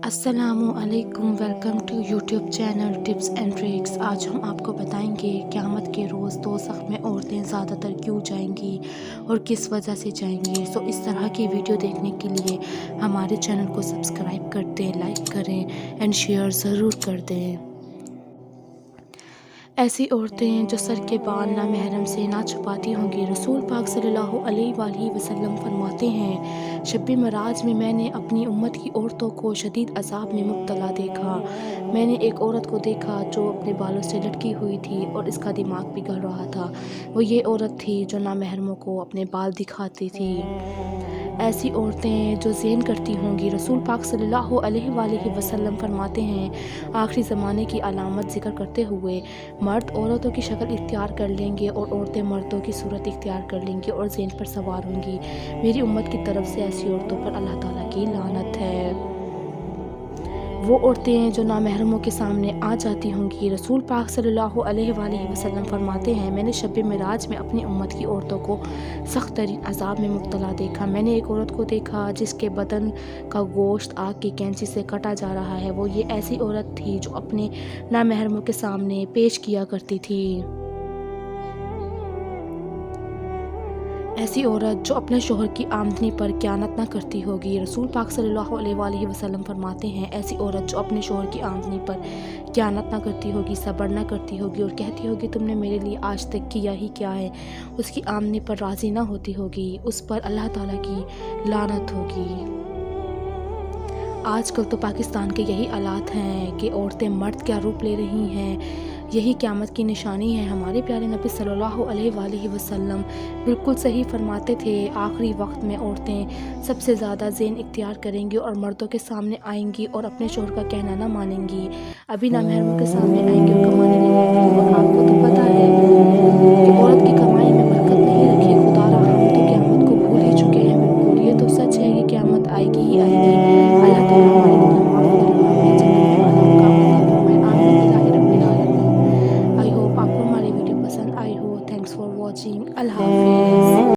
अस्सलामुअलैकुम, welcome to YouTube channel tips and tricks. आज हम आपको बताएंगे क़यामत के रोज़ दोज़ख में औरतें ज़्यादातर क्यों जाएंगी और किस वजह से जाएंगी। सो इस तरह की वीडियो देखने के लिए हमारे चैनल को सब्सक्राइब कर दें, लाइक करें एंड शेयर ज़रूर कर दें। ऐसी औरतें जो सर के बाल ना महरम से ना छुपाती होंगी। रसूल पाक सल्लल्लाहु अलैहि वसल्लम फरमाते हैं, शब-ए मराज में मैंने अपनी उम्मत की औरतों को शदीद अज़ाब में मुब्तला देखा। मैंने एक औरत को देखा जो अपने बालों से लटकी हुई थी और इसका दिमाग पिघल रहा था। वो ये औरत थी जो नामहरमों को अपने बाल दिखाती थी। ऐसी औरतें जो ज़ेन करती होंगी। रसूल पाक सल्लल्लाहु अलैहि वसल्लम फरमाते हैं, आखिरी ज़माने की अलामत ज़िक्र करते हुए, मर्द औरतों की शक्ल इख्तियार कर लेंगे और औरतें मर्दों की सूरत इख्तियार कर लेंगी और ज़ेन पर सवार होंगी। मेरी उम्मत की तरफ से ऐसी औरतों पर अल्लाह ताला की लानत है। वो औरतें जो नामहरमों के सामने आ जाती होंगी। रसूल पाक सल्लल्लाहु अलैहि वसल्लम फरमाते हैं, मैंने शब मिराज में अपनी उम्मत की औरतों को सख्त तरीन अज़ाब में मुब्तला देखा। मैंने एक औरत को देखा जिसके बदन का गोश्त आग की कैंची से कटा जा रहा है। वो ये ऐसी औरत थी जो अपने नामहरमों के सामने पेश किया करती थी। ऐसी औरत जो अपने शोहर की आमदनी पर ख़यानत न करती होगी। रसूल पाक सल्लल्लाहु अलैहि वसल्लम फरमाते हैं, ऐसी औरत जो अपने शोहर की आमदनी पर ख़यानत न करती होगी, सब्र न करती होगी और कहती होगी तुमने मेरे लिए आज तक किया ही क्या है, उसकी आमदनी पर राज़ी न होती होगी, उस पर अल्लाह ताला की लानत होगी। आजकल तो पाकिस्तान के यही हालात हैं कि औरतें मर्द क्या रूप ले रही हैं। यही क़यामत की निशानी है। हमारे प्यारे नबी सल्लल्लाहु अलैहि वसल्लम बिल्कुल सही फरमाते थे, आखिरी वक्त में औरतें सबसे ज़्यादा ज़ेन इख्तियार करेंगी और मर्दों के सामने आएंगी और अपने शोहर का कहना ना मानेंगी। अभी नामहरमों के सामने आएंगी और कमाने लगेंगी। और आपको तो पता है कि औरत की कमाई में